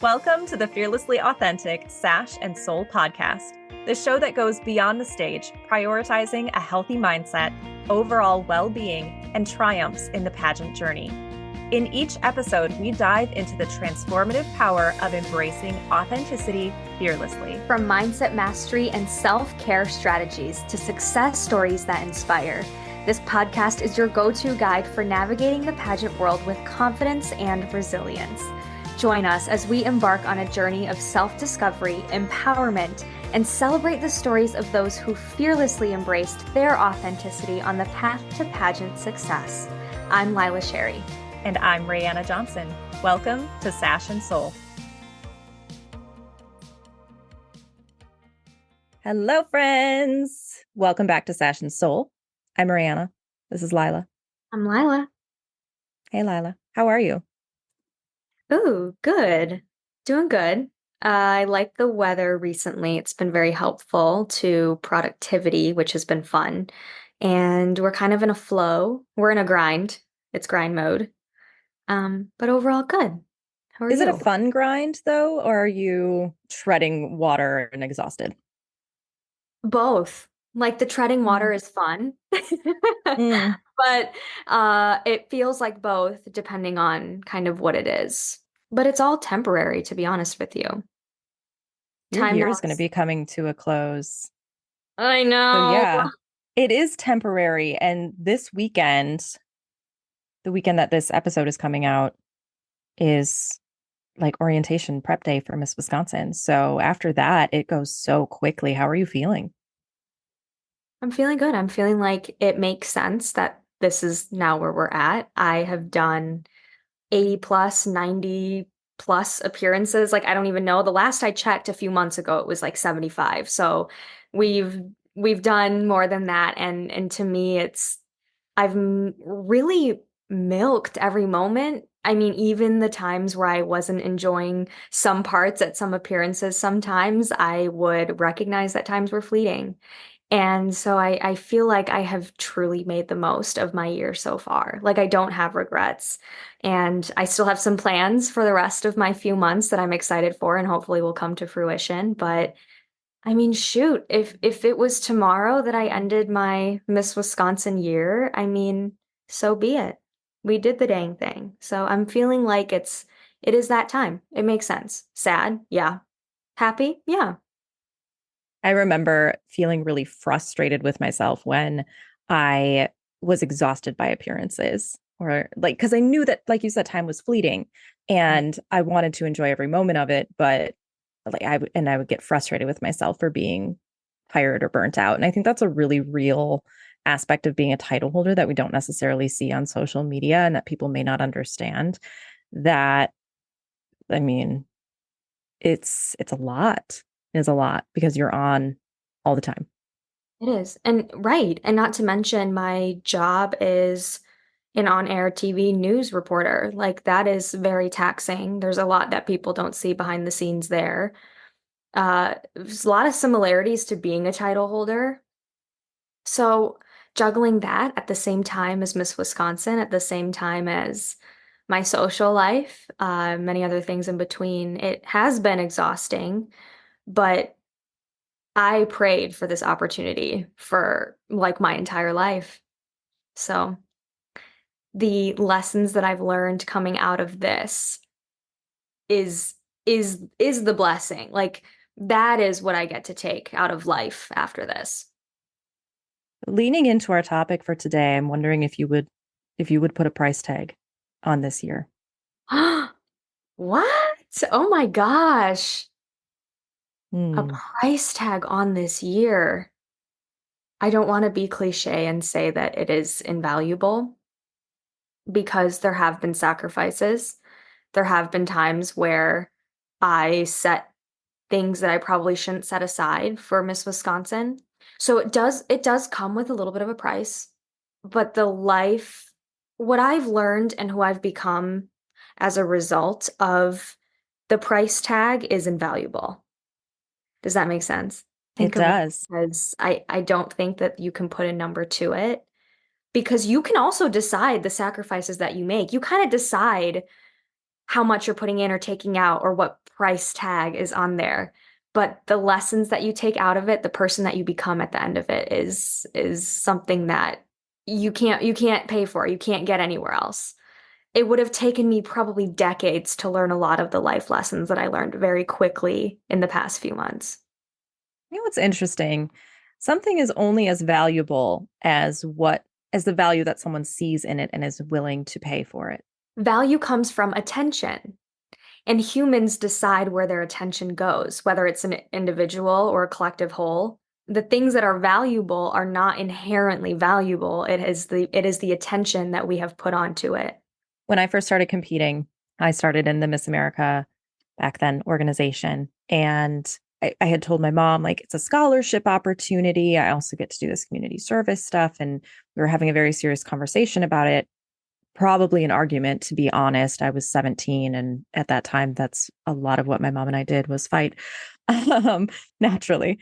Welcome to the Fearlessly Authentic Sash and Soul podcast, the show that goes beyond the stage, prioritizing a healthy mindset, overall well-being, and triumphs in the pageant journey. In each episode, we dive into the transformative power of embracing authenticity fearlessly. From mindset mastery and self-care strategies to success stories that inspire, this podcast is your go-to guide for navigating the pageant world with confidence and resilience. Join us as we embark on a journey of self-discovery, empowerment, and celebrate the stories of those who fearlessly embraced their authenticity on the path to pageant success. I'm Lila Sherry. And I'm Rayanna Johnson. Welcome to Sash and Soul. Hello, friends. Welcome back to Sash and Soul. I'm Rayanna. This is Lila. I'm Lila. Hey, Lila. How are you? Ooh, good. Doing good. I like the weather recently. It's been very helpful to productivity, which has been fun. And we're kind of in a flow. We're in a grind. It's grind mode. But overall good. How are you? Is it a fun grind, though, or are you treading water and exhausted? Both. Like the treading water is fun. But it feels like both depending on kind of what it is. But it's all temporary, to be honest with you. Your year is going to be coming to a close. I know. So yeah, it is temporary. And this weekend, the weekend that this episode is coming out, is like orientation prep day for Miss Wisconsin. So after that, it goes so quickly. How are you feeling? I'm feeling good. I'm feeling like it makes sense that this is now where we're at. I have done 80 plus, 90 plus appearances. Like, I don't even know. The last I checked a few months ago, it was like 75. So we've done more than that. And to me, I've really milked every moment. I mean, even the times where I wasn't enjoying some parts at some appearances, sometimes I would recognize that times were fleeting. And so I feel like I have truly made the most of my year so far. Like, I don't have regrets. And I still have some plans for the rest of my few months that I'm excited for and hopefully will come to fruition. But I mean, shoot, if it was tomorrow that I ended my Miss Wisconsin year, I mean, so be it. We did the dang thing. So I'm feeling like it is that time. It makes sense. Sad? Yeah. Happy? Yeah. I remember feeling really frustrated with myself when I was exhausted by appearances, or like, because I knew that, like you said, time was fleeting and I wanted to enjoy every moment of it. But like I would get frustrated with myself for being tired or burnt out. And I think that's a really real aspect of being a title holder that we don't necessarily see on social media and that people may not understand. That, I mean, it's a lot. Is a lot because you're on all the time. It is. And right. And not to mention, my job is an on-air TV news reporter. Like, that is very taxing. There's a lot that people don't see behind the scenes there. There's a lot of similarities to being a title holder. So juggling that at the same time as Miss Wisconsin, at the same time as my social life, many other things in between, it has been exhausting. But I prayed for this opportunity for like my entire life. So the lessons that I've learned coming out of this is the blessing. Like, that is what I get to take out of life after this. Leaning into our topic for today, I'm wondering if you would put a price tag on this year. What? Oh my gosh. A Hmm. price tag on this year. I don't want to be cliche and say that it is invaluable because there have been sacrifices. There have been times where I set things that I probably shouldn't set aside for Miss Wisconsin. So it does come with a little bit of a price, but what I've learned and who I've become as a result of the price tag is invaluable. Does that make sense? It does. Because I don't think that you can put a number to it, because you can also decide the sacrifices that you make. You kind of decide how much you're putting in or taking out or what price tag is on there. But the lessons that you take out of it, the person that you become at the end of it is something that you can't pay for. You can't get anywhere else. It would have taken me probably decades to learn a lot of the life lessons that I learned very quickly in the past few months. You know what's interesting? Something is only as valuable as the value that someone sees in it and is willing to pay for it. Value comes from attention, and humans decide where their attention goes, whether it's an individual or a collective whole. The things that are valuable are not inherently valuable. It is the attention that we have put onto it. When I first started competing, I started in the Miss America back then organization. And I had told my mom, like, it's a scholarship opportunity. I also get to do this community service stuff. And we were having a very serious conversation about it, probably an argument, to be honest. I was 17. And at that time, that's a lot of what my mom and I did was fight, naturally.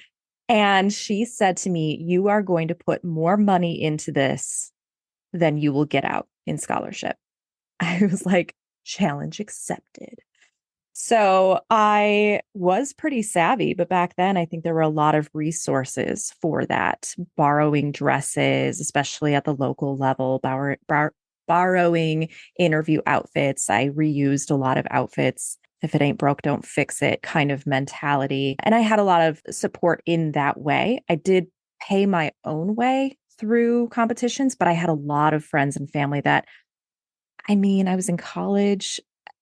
And she said to me, you are going to put more money into this than you will get out in scholarship. I was like, challenge accepted. So I was pretty savvy, but back then I think there were a lot of resources for that, borrowing dresses, especially at the local level, borrowing interview outfits. I reused a lot of outfits. If it ain't broke, don't fix it kind of mentality. And I had a lot of support in that way. I did pay my own way through competitions, but I had a lot of friends and family that, I mean, I was in college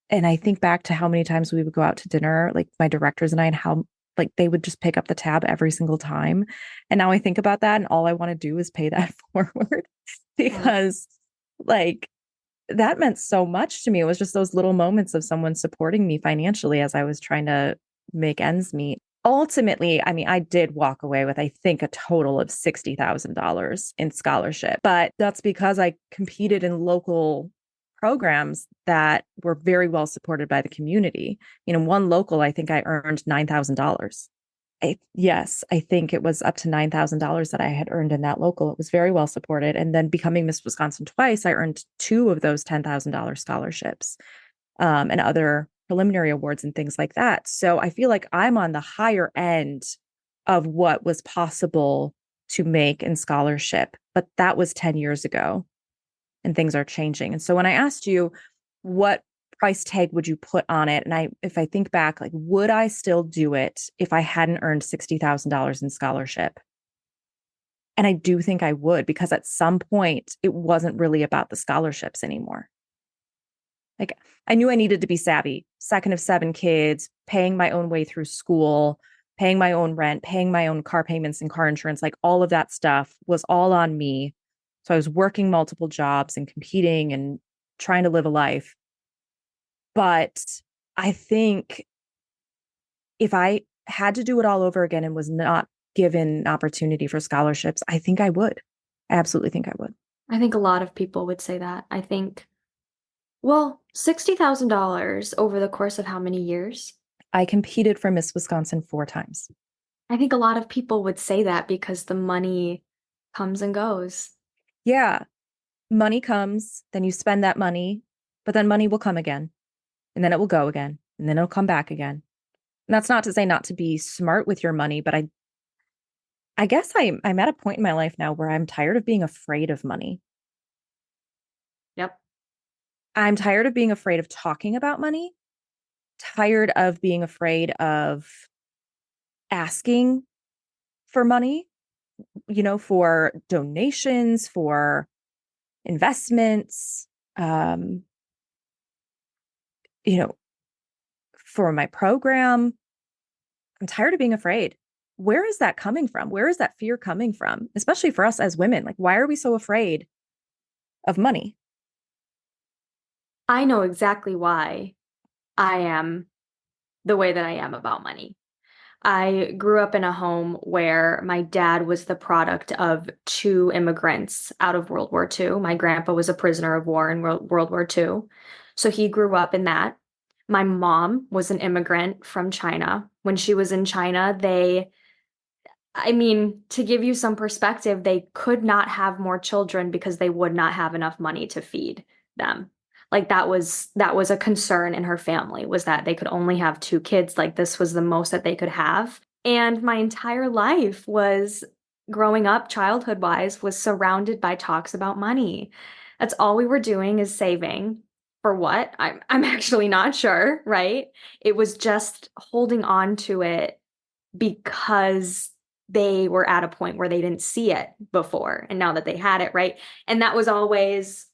and I think back to how many times we would go out to dinner, like my directors and I, and how like they would just pick up the tab every single time. And now I think about that and all I want to do is pay that forward Mm. because like that meant so much to me. It was just those little moments of someone supporting me financially as I was trying to make ends meet. Ultimately, I mean, I did walk away with, I think, a total of $60,000 in scholarship, but that's because I competed in local programs that were very well supported by the community. You know, one local, I think I earned $9,000. Yes, I think it was up to $9,000 that I had earned in that local. It was very well supported. And then becoming Miss Wisconsin twice, I earned two of those $10,000 scholarships, and other preliminary awards and things like that. So I feel like I'm on the higher end of what was possible to make in scholarship, but that was 10 years ago and things are changing. And so when I asked you, what price tag would you put on it? And if I think back, like, would I still do it if I hadn't earned $60,000 in scholarship? And I do think I would, because at some point it wasn't really about the scholarships anymore. Like, I knew I needed to be savvy. Second of seven kids, paying my own way through school, paying my own rent, paying my own car payments and car insurance, like all of that stuff was all on me. So I was working multiple jobs and competing and trying to live a life. But I think if I had to do it all over again and was not given an opportunity for scholarships, I think I would. I absolutely think I would. I think a lot of people would say that. I think, well, $60,000 over the course of how many years? I competed for Miss Wisconsin 4 times. I think a lot of people would say that because the money comes and goes. Yeah, money comes, then you spend that money, but then money will come again, and then it will go again, and then it'll come back again. And that's not to say not to be smart with your money, but I guess I'm at a point in my life now where I'm tired of being afraid of money. Yep. I'm tired of being afraid of talking about money, tired of being afraid of asking for money, for donations, for investments, um, you know, for my program. I'm tired of being afraid. Where is that coming from? Where is that fear coming from? Especially for us as women. Like, why are we so afraid of money? I know exactly why I am the way that I am about money. I grew up in a home where my dad was the product of two immigrants out of World War II. My grandpa was a prisoner of war in World War II. So he grew up in that. My mom was an immigrant from China. When she was in China, I mean, to give you some perspective, they could not have more children because they would not have enough money to feed them. Like that was a concern in her family, was that they could only have two kids. Like this was the most that they could have. And my entire life was growing up, childhood wise, was surrounded by talks about money. That's all we were doing is saving. For what? I'm actually not sure, right? It was just holding on to it because they were at a point where they didn't see it before, and now that they had it, right? And that was always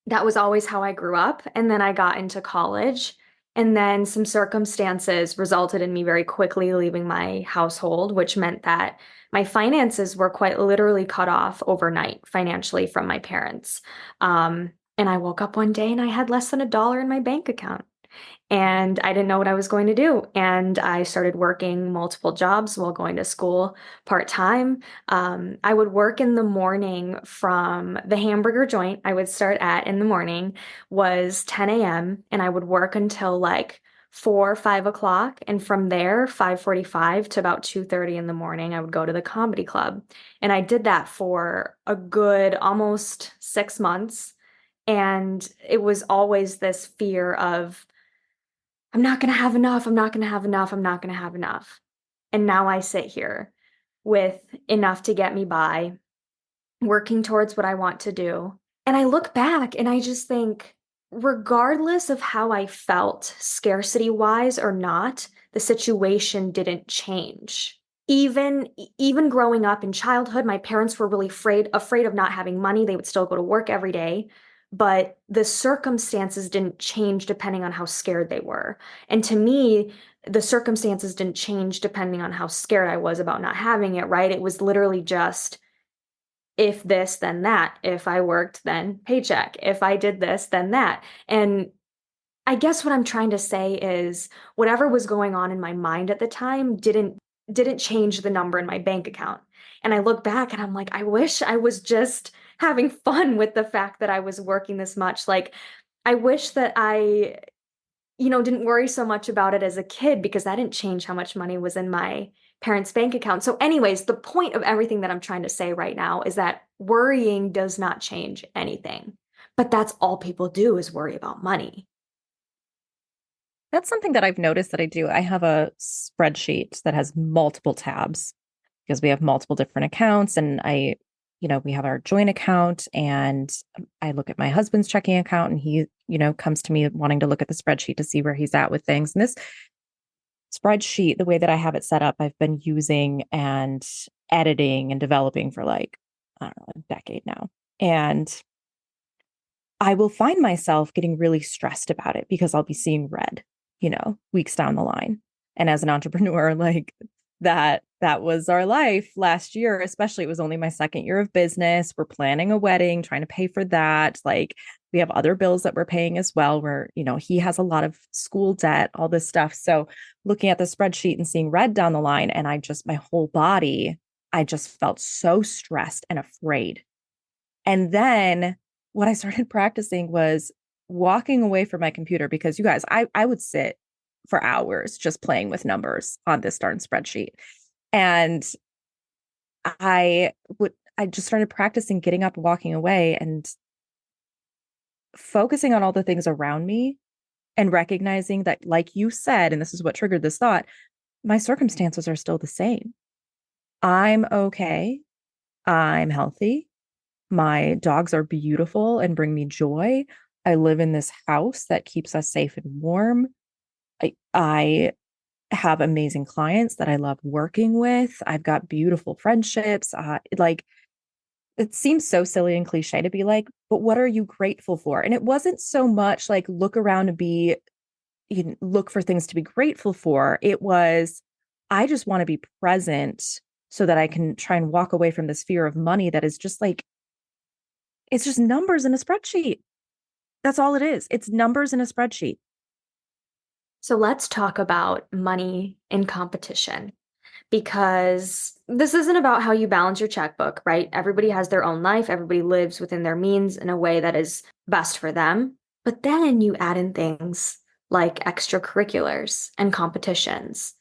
how I grew up. And then I got into college, and then some circumstances resulted in me very quickly leaving my household, which meant that my finances were quite literally cut off overnight financially from my parents. And I woke up one day and I had less than $1 in my bank account. And I didn't know what I was going to do. And I started working multiple jobs while going to school part-time. I would work in the morning from the hamburger joint I would start at in the morning was 10 a.m. and I would work until like 4, 5 o'clock. And from there, 5:45 to about 2:30 in the morning, I would go to the comedy club. And I did that for a good almost 6 months. And it was always this fear of, I'm not going to have enough. I'm not going to have enough. I'm not going to have enough. And now I sit here with enough to get me by, working towards what I want to do. And I look back and I just think, regardless of how I felt scarcity wise or not, the situation didn't change. Even growing up in childhood, my parents were really afraid of not having money. They would still go to work every day, but the circumstances didn't change depending on how scared they were. And to me, the circumstances didn't change depending on how scared I was about not having it, right? It was literally just, if this, then that. If I worked, then paycheck. If I did this, then that. And I guess what I'm trying to say is whatever was going on in my mind at the time didn't change the number in my bank account. And I look back and I'm like, I wish I was just having fun with the fact that I was working this much. Like, I wish that I, didn't worry so much about it as a kid, because that didn't change how much money was in my parents' bank account. So, anyways, the point of everything that I'm trying to say right now is that worrying does not change anything. But that's all people do, is worry about money. That's something that I've noticed that I do. I have a spreadsheet that has multiple tabs because we have multiple different accounts, and we have our joint account, and I look at my husband's checking account, and he, comes to me wanting to look at the spreadsheet to see where he's at with things. And this spreadsheet, the way that I have it set up, I've been using and editing and developing for like, I don't know, a decade now. And I will find myself getting really stressed about it because I'll be seeing red, weeks down the line. And as an entrepreneur, like that was our life last year, especially. It was only my second year of business. We're planning a wedding, trying to pay for that. Like, we have other bills that we're paying as well, where, he has a lot of school debt, all this stuff. So looking at the spreadsheet and seeing red down the line, and my whole body, I just felt so stressed and afraid. And then what I started practicing was walking away from my computer, because you guys, I would sit for hours just playing with numbers on this darn spreadsheet. And I just started practicing getting up, walking away, and focusing on all the things around me, and recognizing that, like you said, and this is what triggered this thought, my circumstances are still the same. I'm okay. I'm healthy. My dogs are beautiful and bring me joy. I live in this house that keeps us safe and warm. I have amazing clients that I love working with. I've got beautiful friendships. Like, it seems so silly and cliche to be like, but what are you grateful for? And it wasn't so much like look around and look for things to be grateful for. It was, I just want to be present so that I can try and walk away from this fear of money that is just like, it's just numbers in a spreadsheet. That's all it is. It's numbers in a spreadsheet. So let's talk about money in competition, because this isn't about how you balance your checkbook, right? Everybody has their own life. Everybody lives within their means in a way that is best for them. But then you add in things like extracurriculars and competitions.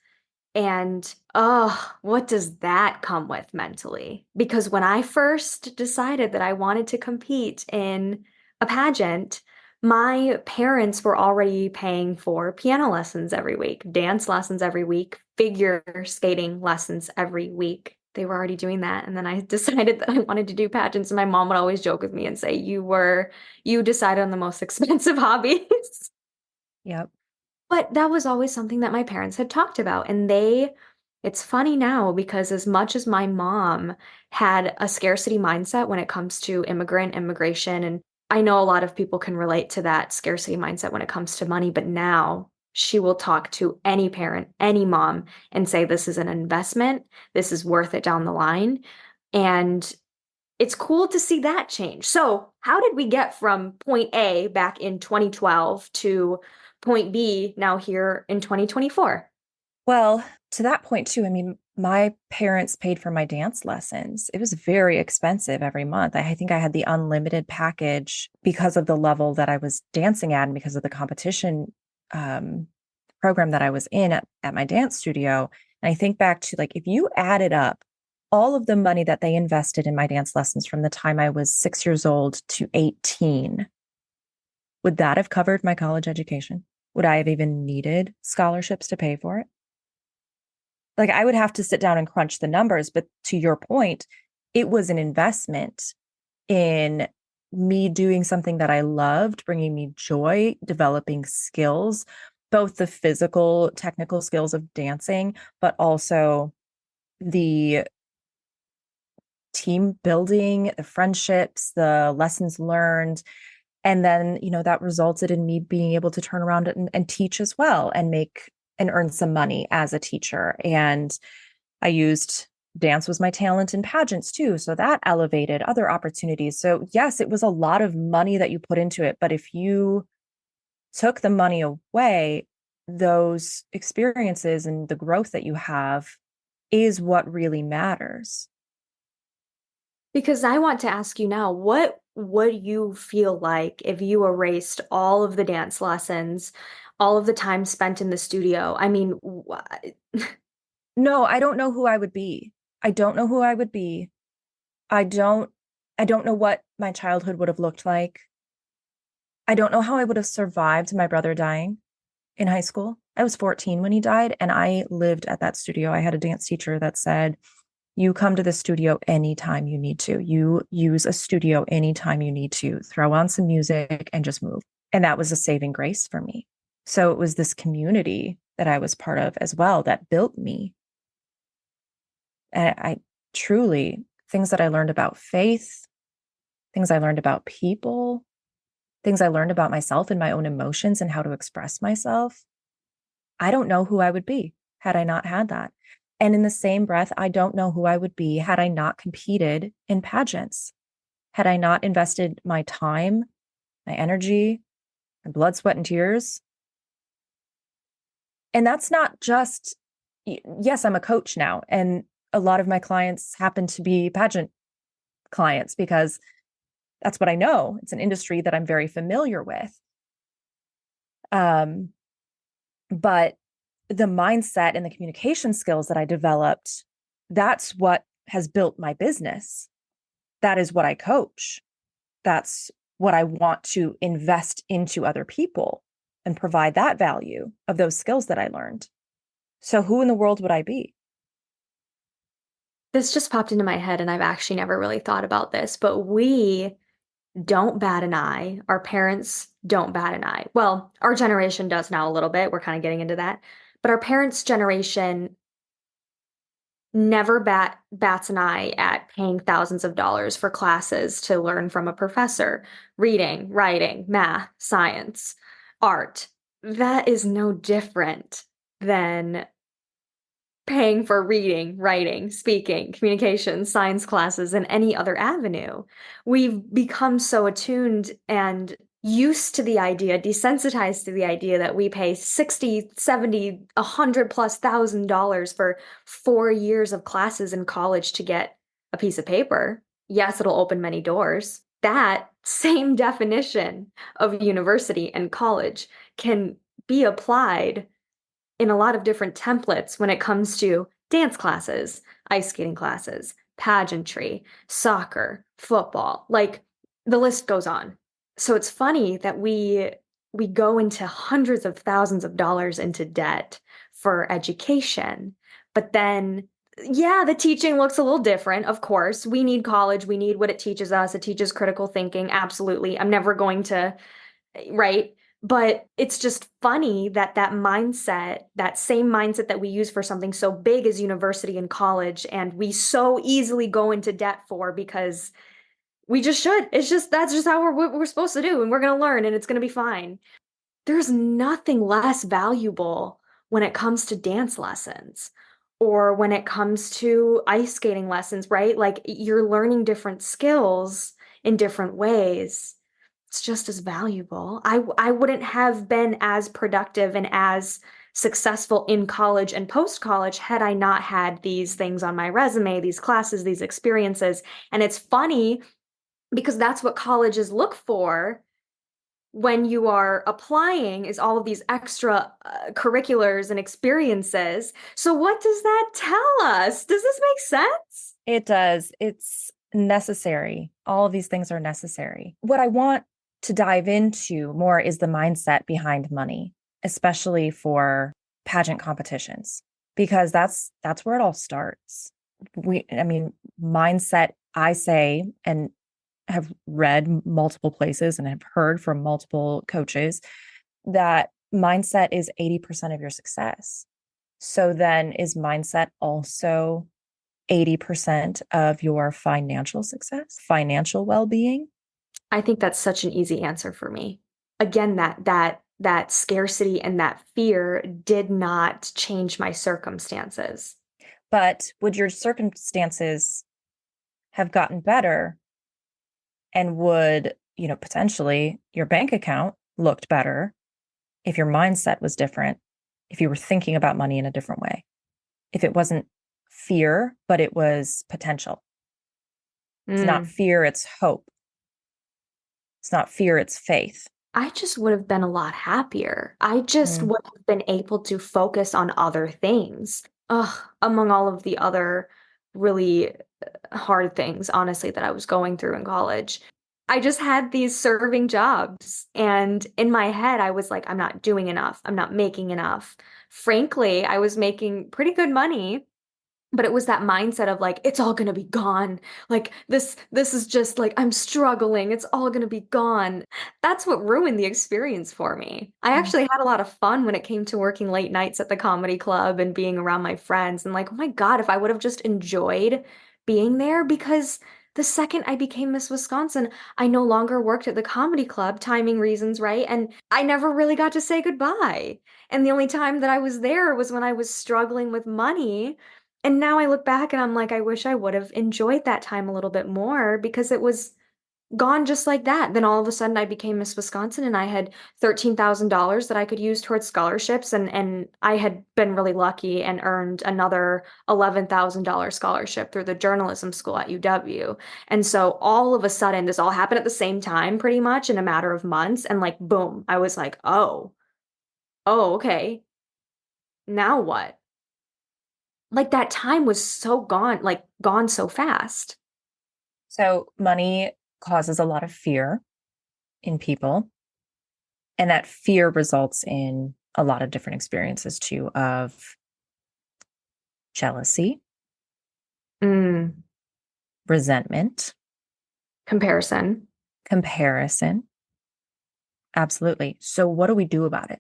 And oh, what does that come with mentally? Because when I first decided that I wanted to compete in a pageant, My parents were already paying for piano lessons every week, dance lessons every week, figure skating lessons every week. They were already doing that. And then I decided that I wanted to do pageants. And my mom would always joke with me and say, you decided on the most expensive hobbies. Yep. But that was always something that my parents had talked about. It's funny now because as much as my mom had a scarcity mindset when it comes to immigration, and I know a lot of people can relate to that scarcity mindset when it comes to money, but now she will talk to any parent, any mom, and say, this is an investment, this is worth it down the line. And it's cool to see that change. So, how did we get from point A back in 2012 to point B now here in 2024? Well, to that point too, I mean, my parents paid for my dance lessons. It was very expensive every month. I think I had the unlimited package because of the level that I was dancing at and because of the competition um, program that I was in at my dance studio. And I think back to like, if you added up all of the money that they invested in my dance lessons from the time I was 6 years old to 18, would that have covered my college education? Would I have even needed scholarships to pay for it? Like I would have to sit down and crunch the numbers. But to your point, it was an investment in me doing something that I loved, bringing me joy, developing skills, both the physical, technical skills of dancing, but also the team building, the friendships, the lessons learned. And then, that resulted in me being able to turn around and teach as well and make and earn some money as a teacher. And I used dance was my talent in pageants too. So that elevated other opportunities. So, yes, it was a lot of money that you put into it. But if you took the money away, those experiences and the growth that you have is what really matters. Because I want to ask you now, what would you feel like if you erased all of the dance lessons, all of the time spent in the studio? I mean, No, I don't know who I would be. I don't know who I would be. I don't I don't know what my childhood would have looked like. I don't know how I would have survived my brother dying in high school. I was 14 when he died, and I lived at that studio. I had a dance teacher that said, you come to the studio anytime you need to. You use a studio anytime you need to. Throw on some music and just move. And that was a saving grace for me. So it was this community that I was part of as well that built me. And I truly, things that I learned about faith, things I learned about people, things I learned about myself and my own emotions and how to express myself. I don't know who I would be had I not had that. And in the same breath, I don't know who I would be had I not competed in pageants, had I not invested my time, my energy, my blood, sweat, and tears. And that's not just, yes, I'm a coach now. And a lot of my clients happen to be pageant clients because that's what I know. It's an industry that I'm very familiar with. Um, but the mindset and the communication skills that I developed, that's what has built my business. That is what I coach. That's what I want to invest into other people and provide that value of those skills that I learned. So who in the world would I be? this just popped into my head and I've actually never really thought about this, but we don't bat an eye. Our parents don't bat an eye. Well, our generation does now a little bit. We're kind of getting into that. But our parents' generation never bats an eye at paying thousands of dollars for classes to learn from a professor, reading, writing, math, science, art. That is no different than paying for reading, writing, speaking, communication, science classes, and any other avenue. We've become so attuned and used to the idea, desensitized to the idea that we pay 60, 70, 100 plus $1,000 for 4 years of classes in college to get a piece of paper. Yes, it'll open many doors. That same definition of university and college can be applied in a lot of different templates when it comes to dance classes, ice skating classes, pageantry, soccer, football. Like the list goes on. So it's funny that we go into hundreds of thousands of dollars into debt for education, but then yeah, the teaching looks a little different, of course. We need college, we need what it teaches us. It teaches critical thinking, absolutely. I'm never going to, right? But it's just funny that that mindset, that same mindset that we use for something so big as university and college, and we so easily go into debt for because we just should. It's just that's just how we're supposed to do, and we're gonna learn, and it's gonna be fine. There's nothing less valuable when it comes to dance lessons or when it comes to ice skating lessons, right? Like you're learning different skills in different ways. It's just as valuable. I wouldn't have been as productive and as successful in college and post college had I not had these things on my resume, these classes, these experiences. And it's funny because that's what colleges look for when you are applying is all of these extra curriculars and experiences. So what does that tell us? Does this make sense? It does. It's necessary. All of these things are necessary. What I want to dive into more is the mindset behind money, especially for pageant competitions, because that's where it all starts. I mean, mindset, I say, and have read multiple places and have heard from multiple coaches that mindset is 80% of your success. So then is mindset also 80% of your financial success, financial well-being? I think that's such an easy answer for me. Again, that scarcity and that fear did not change my circumstances. But would your circumstances have gotten better and would, potentially your bank account looked better if your mindset was different, if you were thinking about money in a different way, if it wasn't fear, but it was potential. It's not Mm. fear, it's hope. It's not fear, it's faith. I just would have been a lot happier. I just Mm. would have been able to focus on other things. Ugh, among all of the other really hard things, honestly, that I was going through in college. I just had these serving jobs. And in my head, I was like, I'm not doing enough. I'm not making enough. Frankly, I was making pretty good money. But it was that mindset of like, it's all gonna be gone. Like this is just like I'm struggling. It's all gonna be gone. That's what ruined the experience for me. I Mm. actually had a lot of fun when it came to working late nights at the comedy club and being around my friends and like, oh my God, if I would have just enjoyed being there because the second I became Miss Wisconsin, I no longer worked at the comedy club, timing reasons, right? And I never really got to say goodbye. And the only time that I was there was when I was struggling with money and now I look back and I'm like, I wish I would have enjoyed that time a little bit more because it was gone just like that. Then all of a sudden I became Miss Wisconsin and I had $13,000 that I could use towards scholarships and I had been really lucky and earned another $11,000 scholarship through the journalism school at UW. And so all of a sudden this all happened at the same time pretty much in a matter of months and like boom, I was like, "Oh, oh, okay. Now what?" Like that time was so gone, like gone so fast. So money causes a lot of fear in people, and that fear results in a lot of different experiences too of jealousy, Mm, resentment, comparison. comparison. Absolutely. So what do we do about it?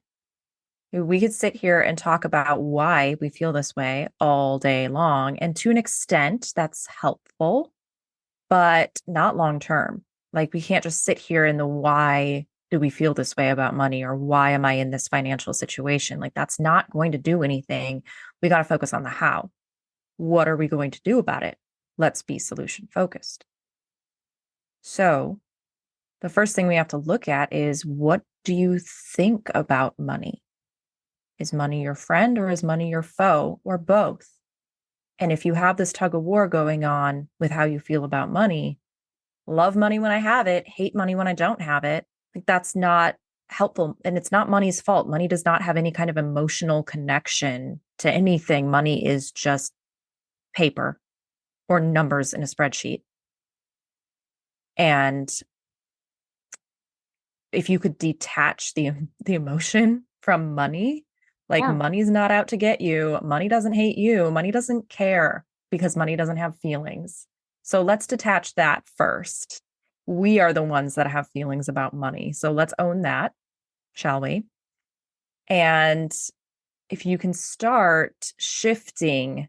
We could sit here and talk about why we feel this way all day long. And to an extent, that's helpful, but not long term. Like we can't just sit here in the why do we feel this way about money or why am I in this financial situation? Like that's not going to do anything. We got to focus on the how. What are we going to do about it? Let's be solution focused. So, the first thing we have to look at is what do you think about money? Is money your friend or is money your foe or both? And if you have this tug of war going on with how you feel about money, love money when I have it, hate money when I don't have it, like that's not helpful. And it's not money's fault. Money does not have any kind of emotional connection to anything. Money is just paper or numbers in a spreadsheet. And if you could detach the emotion from money, like Yeah. money's not out to get you, money doesn't hate you, money doesn't care because money doesn't have feelings. So let's detach that first. We are the ones that have feelings about money. So let's own that, shall we? And if you can start shifting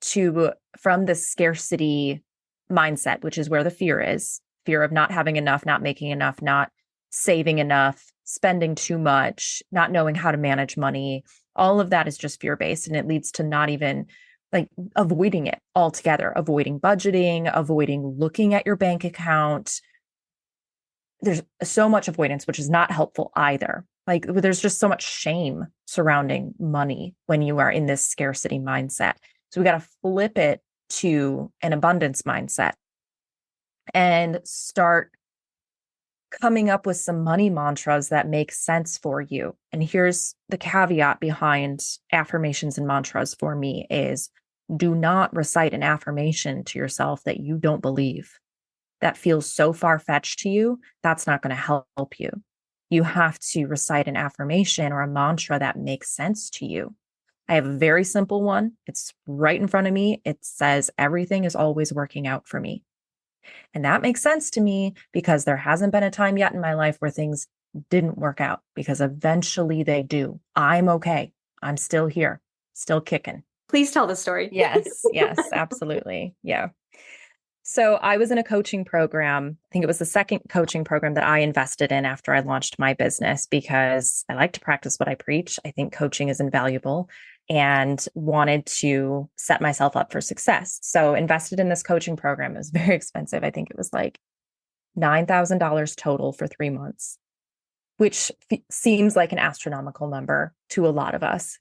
to from the scarcity mindset, which is where the fear is, fear of not having enough, not making enough, not saving enough, spending too much, not knowing how to manage money. All of that is just fear based. And it leads to not even like avoiding it altogether, avoiding budgeting, avoiding looking at your bank account. There's so much avoidance, which is not helpful either. Like there's just so much shame surrounding money when you are in this scarcity mindset. So we got to flip it to an abundance mindset and start coming up with some money mantras that make sense for you. And here's the caveat behind affirmations and mantras for me is do not recite an affirmation to yourself that you don't believe. That feels so far-fetched to you, that's not going to help you. You have to recite an affirmation or a mantra that makes sense to you. I have a very simple one. It's right in front of me. It says, everything is always working out for me. And that makes sense to me because there hasn't been a time yet in my life where things didn't work out because eventually they do. I'm okay. I'm still here, still kicking. Please tell the story. Yes, yes, absolutely. Yeah. So I was in a coaching program. I think it was the second coaching program that I invested in after I launched my business because I like to practice what I preach. I think coaching is invaluable and wanted to set myself up for success. So invested in this coaching program. It was very expensive. I think it was like $9,000 total for 3 months, which seems like an astronomical number to a lot of us.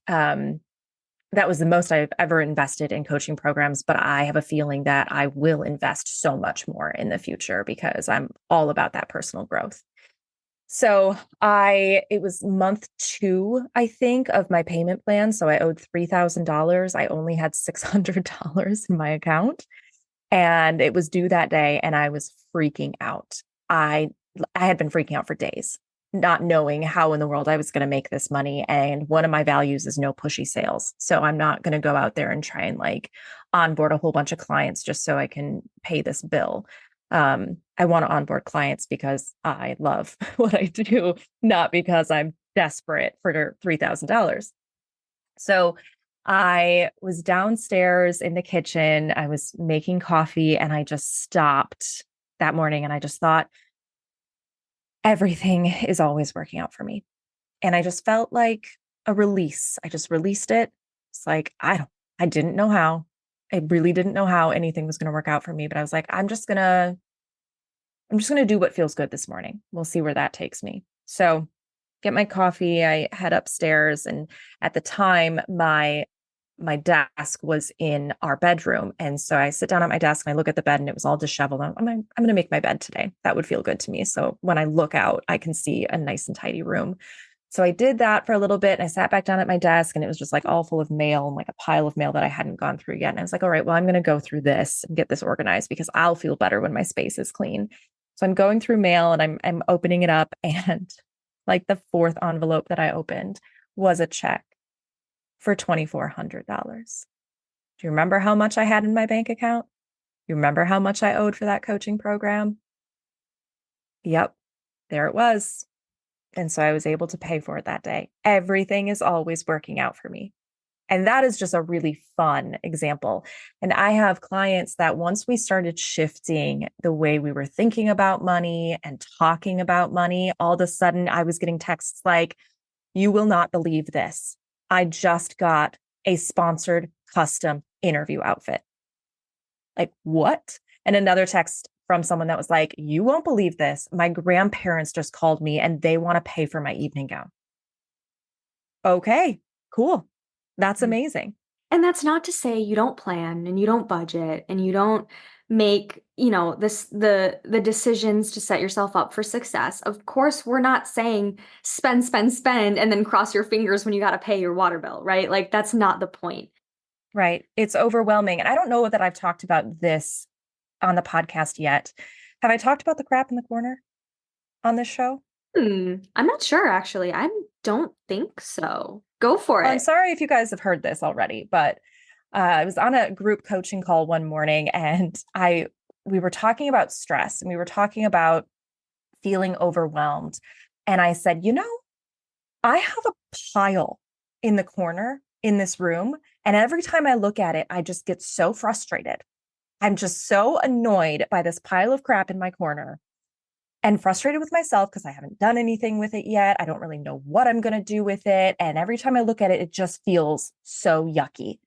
That was the most I've ever invested in coaching programs, but I have a feeling that I will invest so much more in the future because I'm all about that personal growth. So it was month 2, I think, of my payment plan. So I owed $3,000. I only had $600 in my account and it was due that day. And I was freaking out. I had been freaking out for days, not knowing how in the world I was going to make this money. And one of my values is no pushy sales. So I'm not going to go out there and try and like onboard a whole bunch of clients just so I can pay this bill. I want to onboard clients because I love what I do, not because I'm desperate for $3,000. So I was downstairs in the kitchen. I was making coffee and I just stopped that morning and I just thought, everything is always working out for me. And I just felt like a release. I just released it. It's like, I didn't know how. I really didn't know how anything was going to work out for me, but I was like, I'm just going to do what feels good this morning. We'll see where that takes me. So get my coffee. I head upstairs. And at the time, my desk was in our bedroom. And so I sit down at my desk and I look at the bed and it was all disheveled. I'm going to make my bed today. That would feel good to me. So when I look out, I can see a nice and tidy room. So I did that for a little bit and I sat back down at my desk and it was just like all full of mail and like a pile of mail that I hadn't gone through yet. And I was like, all right, well, I'm going to go through this and get this organized because I'll feel better when my space is clean. So I'm going through mail and I'm opening it up and like the fourth envelope that I opened was a check for $2,400. Do you remember how much I had in my bank account? You remember how much I owed for that coaching program? Yep, there it was. And so I was able to pay for it that day. Everything is always working out for me. And that is just a really fun example. And I have clients that once we started shifting the way we were thinking about money and talking about money, all of a sudden I was getting texts like, you will not believe this. I just got a sponsored custom interview outfit. Like, what? And another text from someone that was like, you won't believe this. My grandparents just called me and they want to pay for my evening gown. Okay, cool. That's amazing. And that's not to say you don't plan and you don't budget and you don't make, you know, the decisions to set yourself up for success. Of course, we're not saying spend, spend, spend, and then cross your fingers when you got to pay your water bill, right? Like that's not the point. Right. It's overwhelming. And I don't know that I've talked about this on the podcast yet. Have I talked about the crap in the corner on this show? I'm not sure actually. I don't think so. Go for Well, I'm it. sorry if you guys have heard this already, but I was on a group coaching call one morning and I we were talking about stress and we were talking about feeling overwhelmed. And I said, I have a pile in the corner in this room. And every time I look at it, I just get so frustrated. I'm just so annoyed by this pile of crap in my corner and frustrated with myself because I haven't done anything with it yet. I don't really know what I'm going to do with it. And every time I look at it, it just feels so yucky.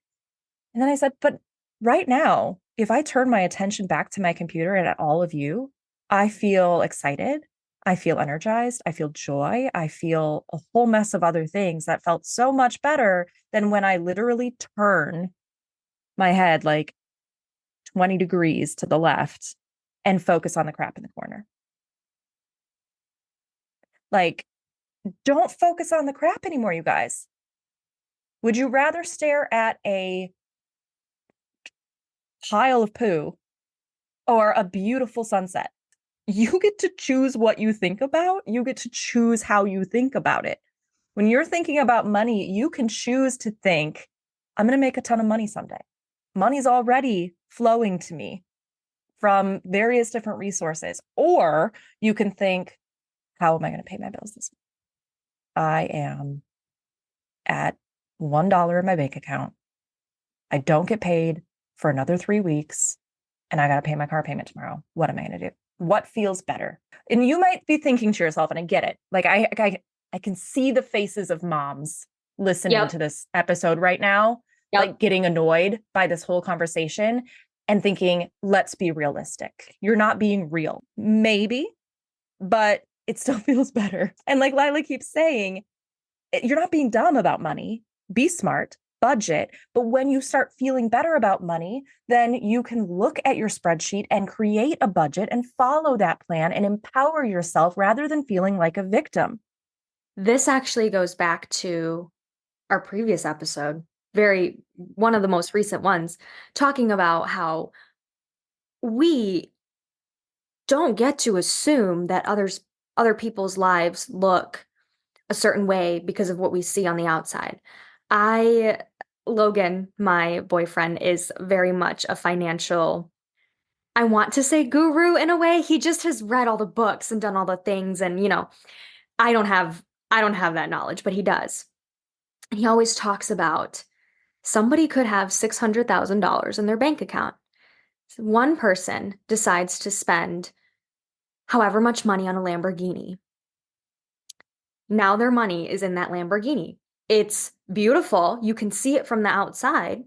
And then I said, but right now, if I turn my attention back to my computer and at all of you, I feel excited. I feel energized. I feel joy. I feel a whole mess of other things that felt so much better than when I literally turn my head like 20 degrees to the left and focus on the crap in the corner. Like, don't focus on the crap anymore, you guys. Would you rather stare at a pile of poo or a beautiful sunset? You get to choose what you think about. You get to choose how you think about it. When you're thinking about money, you can choose to think, I'm going to make a ton of money someday. Money's already flowing to me from various different resources. Or you can think, how am I going to pay my bills this month? I am at $1 in my bank account. I don't get paid for another 3 weeks, and I got to pay my car payment tomorrow. What am I going to do? What feels better? And you might be thinking to yourself, and I get it. Like I can see the faces of moms listening Yep. to this episode right now, Yep. like getting annoyed by this whole conversation and thinking, let's be realistic. You're not being real. Maybe, but it still feels better. And like Lila keeps saying, you're not being dumb about money. Be smart, budget. But when you start feeling better about money, then you can look at your spreadsheet and create a budget and follow that plan and empower yourself rather than feeling like a victim. This actually goes back to our previous episode, very one of the most recent ones, talking about how we don't get to assume that other people's lives look a certain way because of what we see on the outside. I Logan, my boyfriend, is very much a financial, I want to say guru in a way. He just has read all the books and done all the things and I don't have I don't have that knowledge, but he does. And he always talks about somebody could have $600,000 in their bank account. One person decides to spend however much money on a Lamborghini. Now their money is in that Lamborghini. It's beautiful. You can see it from the outside.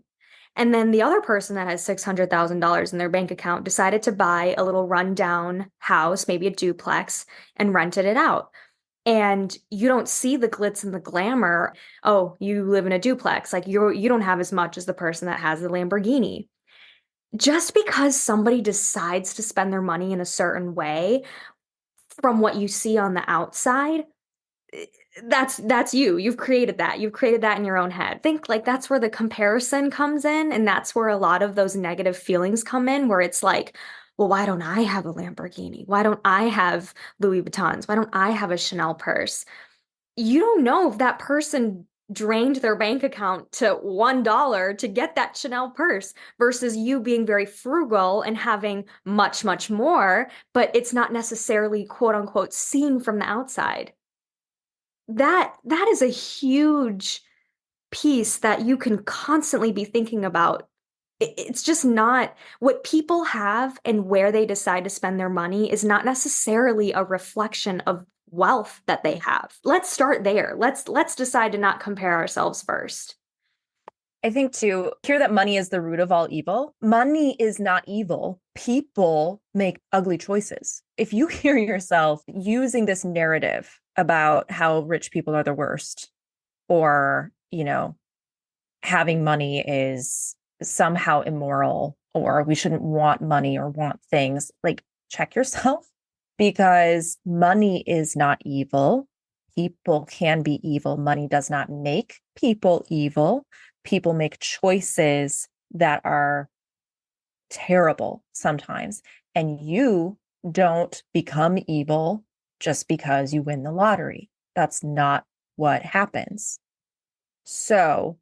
And then the other person that has $600,000 in their bank account decided to buy a little rundown house, maybe a duplex, and rented it out. And you don't see the glitz and the glamour. Oh, you live in a duplex. Like you don't have as much as the person that has the Lamborghini. Just because somebody decides to spend their money in a certain way from what you see on the outside, that's you. You've created that. You've created that in your own head. Think like that's where the comparison comes in, and that's where a lot of those negative feelings come in, where it's like, well, why don't I have a Lamborghini? Why don't I have Louis Vuittons? Why don't I have a Chanel purse? You don't know if that person drained their bank account to $1 to get that Chanel purse versus you being very frugal and having much, much more, but it's not necessarily quote unquote seen from the outside. That is a huge piece that you can constantly be thinking about. It's just not what people have and where they decide to spend their money is not necessarily a reflection of wealth that they have. Let's start there. Let's decide to not compare ourselves first. I think too, hear that money is the root of all evil. Money is not evil. People make ugly choices. If you hear yourself using this narrative about how rich people are the worst, or, having money is somehow immoral, or we shouldn't want money or want things, like check yourself because money is not evil. People can be evil. Money does not make people evil. People make choices that are terrible sometimes. And you don't become evil just because you win the lottery. That's not what happens. So,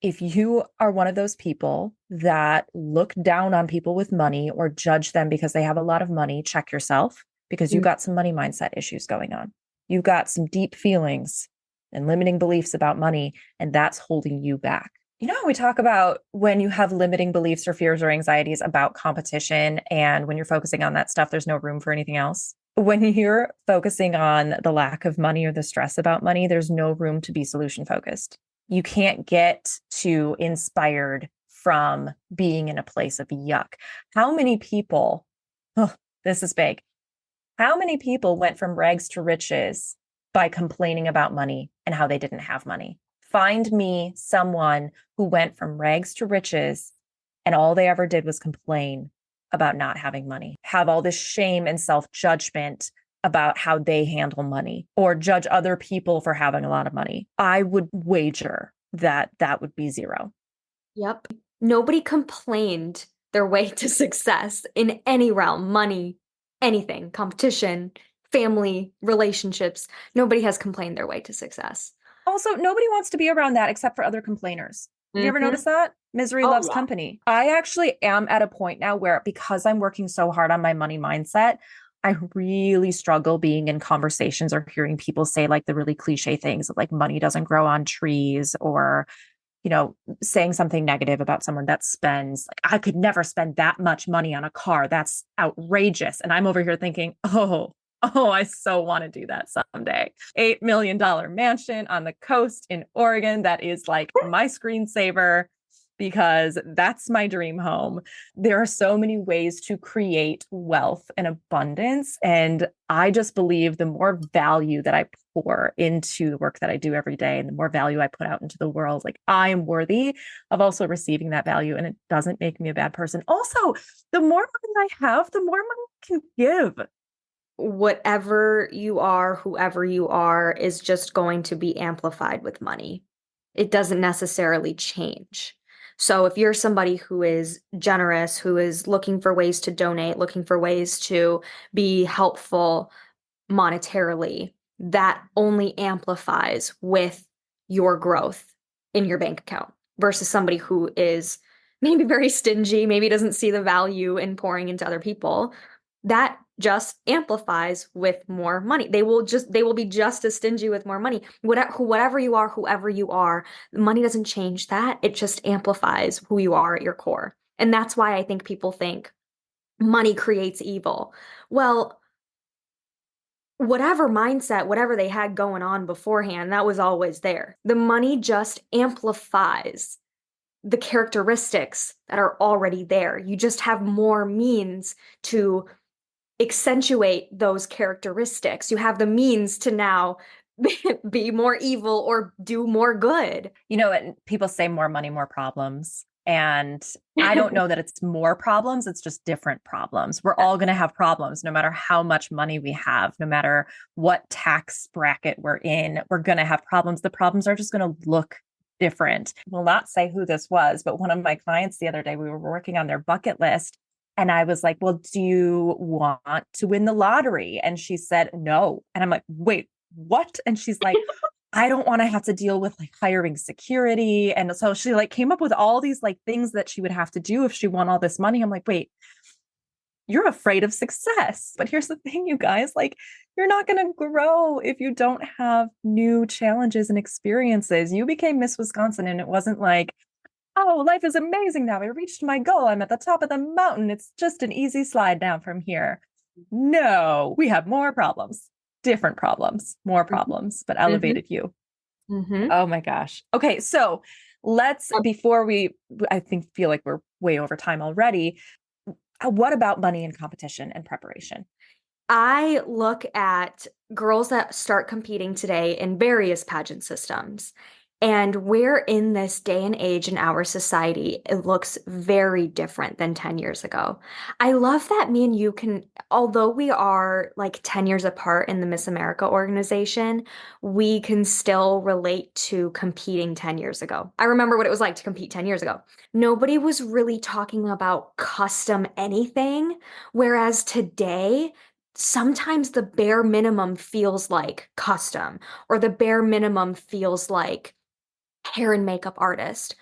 if you are one of those people that look down on people with money or judge them because they have a lot of money, check yourself because you got some money mindset issues going on. You've got some deep feelings and limiting beliefs about money, and that's holding you back. You know, we talk about when you have limiting beliefs or fears or anxieties about competition, and when you're focusing on that stuff, there's no room for anything else. When you're focusing on the lack of money or the stress about money, there's no room to be solution focused. You can't get too inspired from being in a place of yuck. How many people, oh, this is big. How many people went from rags to riches by complaining about money and how they didn't have money? Find me someone who went from rags to riches and all they ever did was complain about not having money, have all this shame and self-judgment about how they handle money or judge other people for having a lot of money. I would wager that that would be zero. Yep. Nobody complained their way to success in any realm, money, anything, competition, family, relationships. Nobody has complained their way to success. Also, nobody wants to be around that except for other complainers. Have you ever noticed that? Misery loves company. I actually am at a point now where, because I'm working so hard on my money mindset, I really struggle being in conversations or hearing people say like the really cliche things of like money doesn't grow on trees, or, you know, saying something negative about someone that spends, like, I could never spend that much money on a car. That's outrageous. And I'm over here thinking, oh, I so want to do that someday. $8 million mansion on the coast in Oregon. That is like my screensaver because that's my dream home. There are so many ways to create wealth and abundance. And I just believe the more value that I pour into the work that I do every day and the more value I put out into the world, like I am worthy of also receiving that value. And it doesn't make me a bad person. Also, the more money I have, the more money I can give. Whatever you are, whoever you are, is just going to be amplified with money. It doesn't necessarily change. So if you're somebody who is generous, who is looking for ways to donate, looking for ways to be helpful monetarily, that only amplifies with your growth in your bank account versus somebody who is maybe very stingy, maybe doesn't see the value in pouring into other people. That just amplifies with more money. They will be just as stingy with more money. Whatever you are, whoever you are, money doesn't change that. It just amplifies who you are at your core. And that's why I think people think money creates evil. Well, whatever mindset, whatever they had going on beforehand, that was always there. The money just amplifies the characteristics that are already there. You just have more means to accentuate those characteristics. You have the means to now be more evil or do more good. You know, people say more money, more problems. And I don't know that it's more problems. It's just different problems. We're all going to have problems no matter how much money we have, no matter what tax bracket we're in. We're going to have problems. The problems are just going to look different. We'll not say who this was, but one of my clients the other day, we were working on their bucket list. And I was like, well, do you want to win the lottery? And she said, no. And I'm like, wait, what? And she's like, I don't want to have to deal with like hiring security. And so she like came up with all these like things that she would have to do if she won all this money. I'm like, wait, you're afraid of success. But here's the thing, you guys, like, you're not going to grow if you don't have new challenges and experiences. You became Miss Wisconsin and it wasn't like, oh, life is amazing now. I reached my goal. I'm at the top of the mountain. It's just an easy slide down from here. No, we have more problems, different problems, more problems, but elevated you. Oh my gosh. Okay. So before I feel like we're way over time already. What about money and competition and preparation? I look at girls that start competing today in various pageant systems. And we're in this day and age in our society, it looks very different than 10 years ago. I love that me and you can, although we are like 10 years apart in the Miss America organization, we can still relate to competing 10 years ago. I remember what it was like to compete 10 years ago. Nobody was really talking about custom anything, whereas today, sometimes the bare minimum feels like custom, or the bare minimum feels like hair and makeup artist.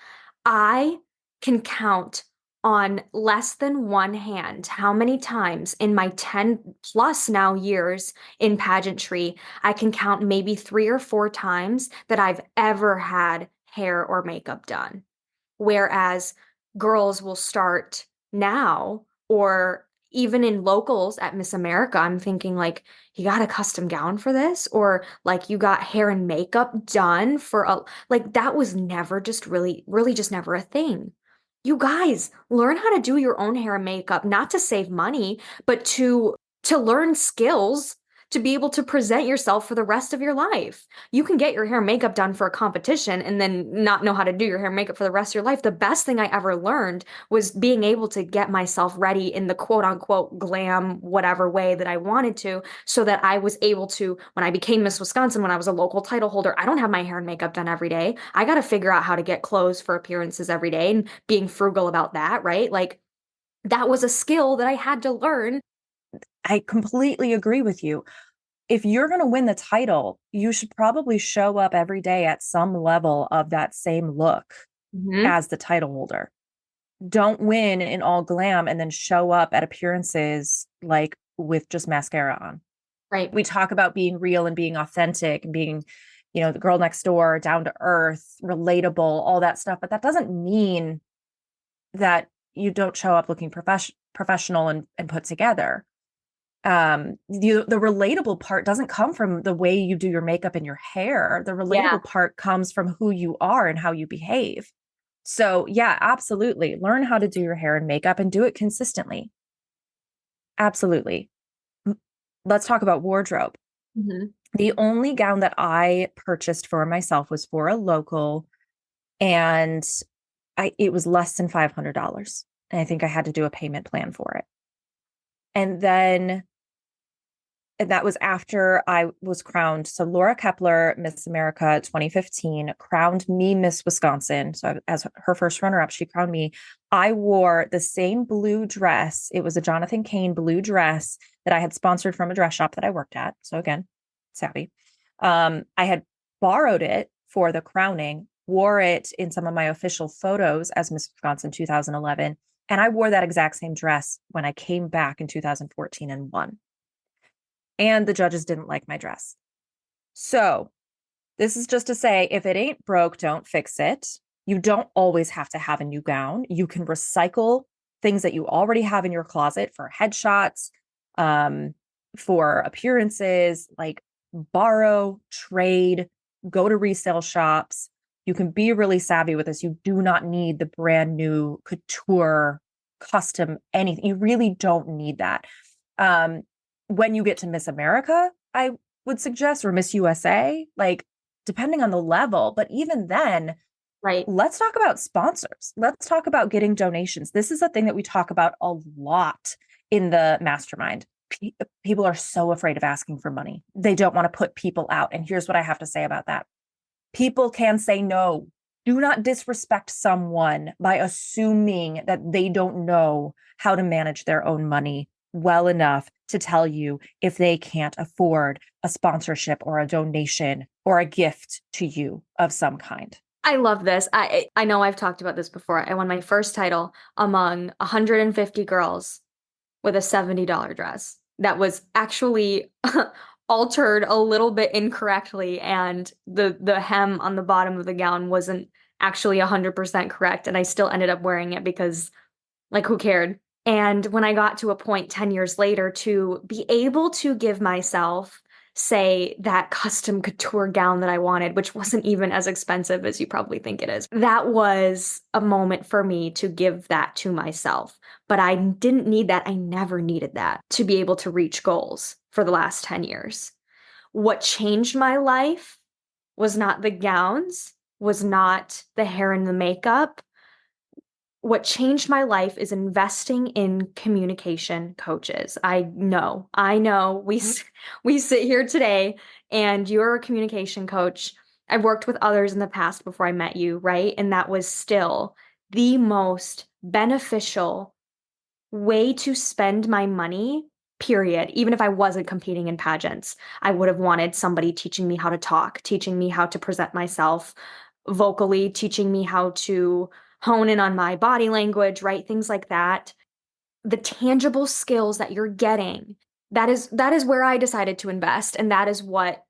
I can count on less than one hand how many times in my 10 plus now years in pageantry, I can count maybe 3 or 4 times that I've ever had hair or makeup done. Whereas girls will start now, or even in locals at Miss America, I'm thinking like, you got a custom gown for this? Or like you got hair and makeup done for a, like that was never just really, really just never a thing. You guys learn how to do your own hair and makeup, not to save money, but to learn skills to be able to present yourself for the rest of your life. You can get your hair and makeup done for a competition and then not know how to do your hair and makeup for the rest of your life. The best thing I ever learned was being able to get myself ready in the quote unquote glam, whatever way that I wanted to, so that I was able to, when I became Miss Wisconsin, when I was a local title holder, I don't have my hair and makeup done every day. I got to figure out how to get clothes for appearances every day and being frugal about that, right? Like that was a skill that I had to learn. I completely agree with you. If you're going to win the title, you should probably show up every day at some level of that same look Mhm. as the title holder. Don't win in all glam and then show up at appearances like with just mascara on. Right. We talk about being real and being authentic and being, the girl next door, down to earth, relatable, all that stuff. But that doesn't mean that you don't show up looking professional and put together. The relatable part doesn't come from the way you do your makeup and your hair. The Yeah. relatable part comes from who you are and how you behave. So yeah, absolutely. Learn how to do your hair and makeup and do it consistently. Absolutely. Let's talk about wardrobe. Mhm. The only gown that I purchased for myself was for a local, and it was less than $500. And I think I had to do a payment plan for it. And then and that was after I was crowned. So Laura Kepler, Miss America 2015, crowned me Miss Wisconsin. So as her first runner-up, she crowned me. I wore the same blue dress. It was a Jonathan Kane blue dress that I had sponsored from a dress shop that I worked at. So again, savvy. I had borrowed it for the crowning, wore it in some of my official photos as Miss Wisconsin 2011. And I wore that exact same dress when I came back in 2014 and won. And the judges didn't like my dress. So this is just to say, if it ain't broke, don't fix it. You don't always have to have a new gown. You can recycle things that you already have in your closet for headshots, um, for appearances, like borrow, trade, go to resale shops. You can be really savvy with this. You do not need the brand new couture, custom anything. You really don't need that. Um, when you get to Miss America, I would suggest, or Miss USA, like depending on the level, but even then, Right. let's talk about sponsors. Let's talk about getting donations. This is a thing that we talk about a lot in the mastermind. People are so afraid of asking for money. They don't want to put people out. And here's what I have to say about that. People can say no. Do not disrespect someone by assuming that they don't know how to manage their own money well enough to tell you if they can't afford a sponsorship or a donation or a gift to you of some kind. I love this. I know I've talked about this before. I won my first title among 150 girls with a $70 dress that was actually altered a little bit incorrectly, and the hem on the bottom of the gown wasn't actually 100% correct, and I still ended up wearing it because like who cared? And when I got to a point 10 years later to be able to give myself, say, that custom couture gown that I wanted, which wasn't even as expensive as you probably think it is, that was a moment for me to give that to myself. But I didn't need that. I never needed that to be able to reach goals for the last 10 years. What changed my life was not the gowns, was not the hair and the makeup. What changed my life is investing in communication coaches. I know we sit here today and you're a communication coach. I've worked with others in the past before I met you, right? And that was still the most beneficial way to spend my money, period. Even if I wasn't competing in pageants, I would have wanted somebody teaching me how to talk, teaching me how to present myself vocally, teaching me how to hone in on my body language, right? Things like that. The tangible skills that you're getting, that is where I decided to invest, and that is what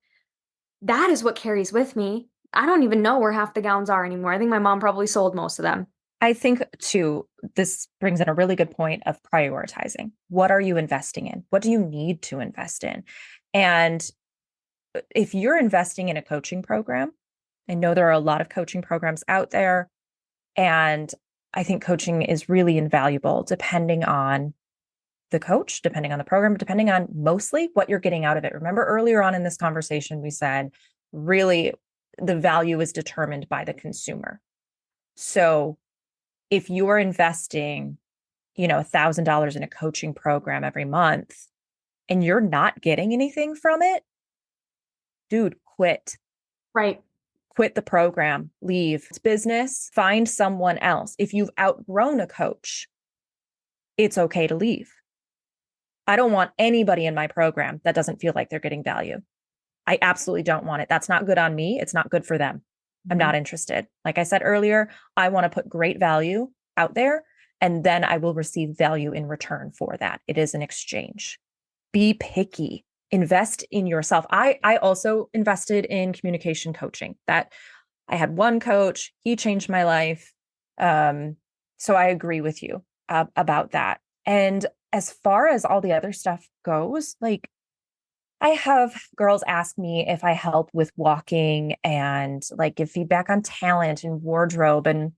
carries with me. I don't even know where half the gowns are anymore. I think my mom probably sold most of them. I think too, this brings in a really good point of prioritizing. What are you investing in? What do you need to invest in? And if you're investing in a coaching program, I know there are a lot of coaching programs out there, and I think coaching is really invaluable depending on the coach, depending on the program, depending on mostly what you're getting out of it. Remember earlier on in this conversation, we said really the value is determined by the consumer. So if you are investing, $1,000 in a coaching program every month and you're not getting anything from it, dude, quit. Right. Quit the program, leave. It's business, find someone else. If you've outgrown a coach, it's okay to leave. I don't want anybody in my program that doesn't feel like they're getting value. I absolutely don't want it. That's not good on me. It's not good for them. I'm Mhm. not interested. Like I said earlier, I want to put great value out there, and then I will receive value in return for that. It is an exchange. Be picky. Invest in yourself. I also invested in communication coaching. That I had one coach, he changed my life. So I agree with you about that. And as far as all the other stuff goes, like I have girls ask me if I help with walking and like give feedback on talent and wardrobe. And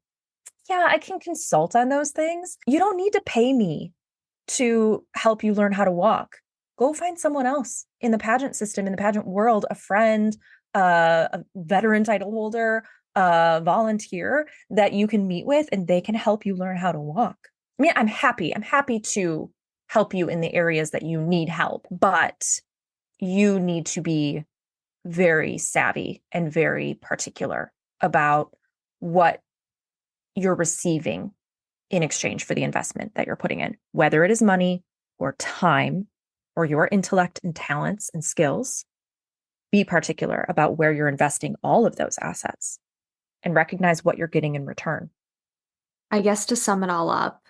yeah, I can consult on those things. You don't need to pay me to help you learn how to walk. Go find someone else in the pageant system, in the pageant world, a friend, a veteran title holder, a volunteer that you can meet with, and they can help you learn how to walk. I mean, I'm happy. I'm happy to help you in the areas that you need help, but you need to be very savvy and very particular about what you're receiving in exchange for the investment that you're putting in, whether it is money or time or your intellect and talents and skills. Be particular about where you're investing all of those assets and recognize what you're getting in return. I guess to sum it all up,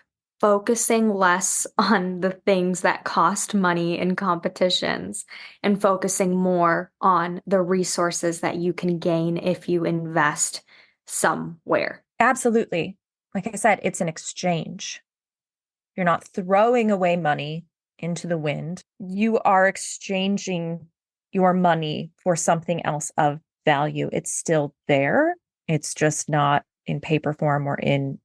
focusing less on the things that cost money in competitions and focusing more on the resources that you can gain if you invest somewhere. Absolutely. Like I said, it's an exchange. You're not throwing away money into the wind. You are exchanging your money for something else of value. It's still there. It's just not in paper form or in,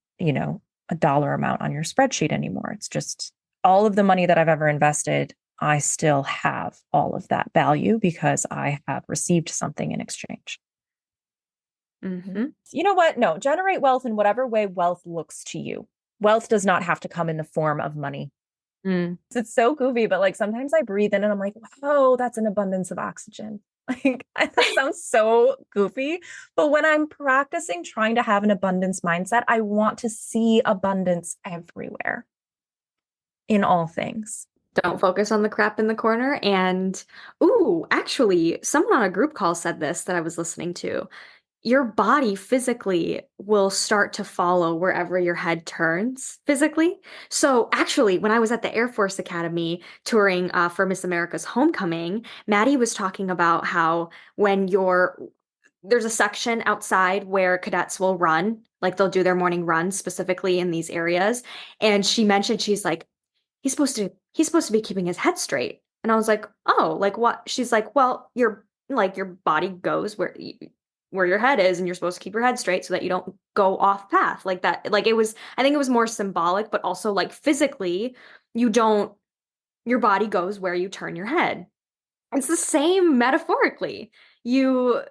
a dollar amount on your spreadsheet anymore. It's just all of the money that I've ever invested. I still have all of that value because I have received something in exchange. Mm-hmm. You know what? No, generate wealth in whatever way wealth looks to you. Wealth does not have to come in the form of money. Mm. It's so goofy, but like sometimes I breathe in and I'm like, wow, that's an abundance of oxygen. Like that sounds so goofy. But when I'm practicing trying to have an abundance mindset, I want to see abundance everywhere in all things. Don't focus on the crap in the corner. And, ooh, actually, someone on a group call said this that I was listening to. Your body physically will start to follow wherever your head turns physically. So actually, when I was at the Air Force Academy touring for Miss America's Homecoming, Maddie was talking about how when there's a section outside where cadets will run, like they'll do their morning runs specifically in these areas. And she mentioned, she's like, he's supposed to be keeping his head straight. And I was like, oh, like what? She's like, well, your body goes where your head is, and you're supposed to keep your head straight so that you don't go off path like that. Like I think it was more symbolic, but also like physically, you don't, your body goes where you turn your head. It's the same metaphorically. You,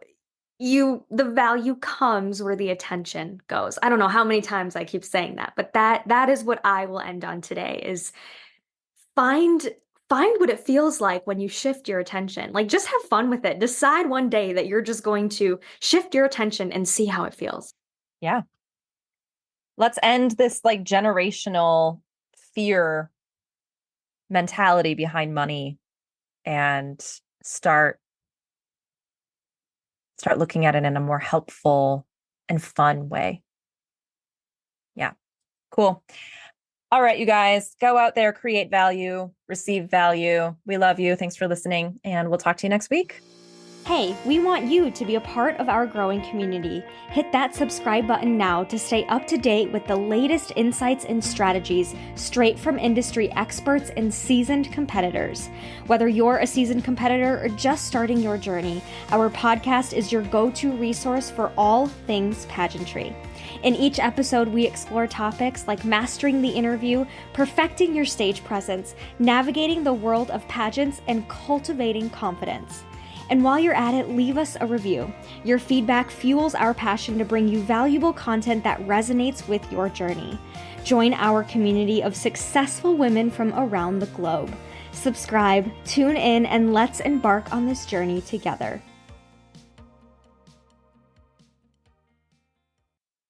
the value comes where the attention goes. I don't know how many times I keep saying that, but that is what I will end on today is find find what it feels like when you shift your attention. Like just have fun with it. Decide one day that you're just going to shift your attention and see how it feels. Yeah. Let's end this like generational fear mentality behind money and start looking at it in a more helpful and fun way. Yeah. Cool. All right, you guys, go out there, create value, receive value. We love you. Thanks for listening, and we'll talk to you next week. Hey, we want you to be a part of our growing community. Hit that subscribe button now to stay up to date with the latest insights and strategies straight from industry experts and seasoned competitors. Whether you're a seasoned competitor or just starting your journey, our podcast is your go-to resource for all things pageantry. In each episode, we explore topics like mastering the interview, perfecting your stage presence, navigating the world of pageants, and cultivating confidence. And while you're at it, leave us a review. Your feedback fuels our passion to bring you valuable content that resonates with your journey. Join our community of successful women from around the globe. Subscribe, tune in, and let's embark on this journey together.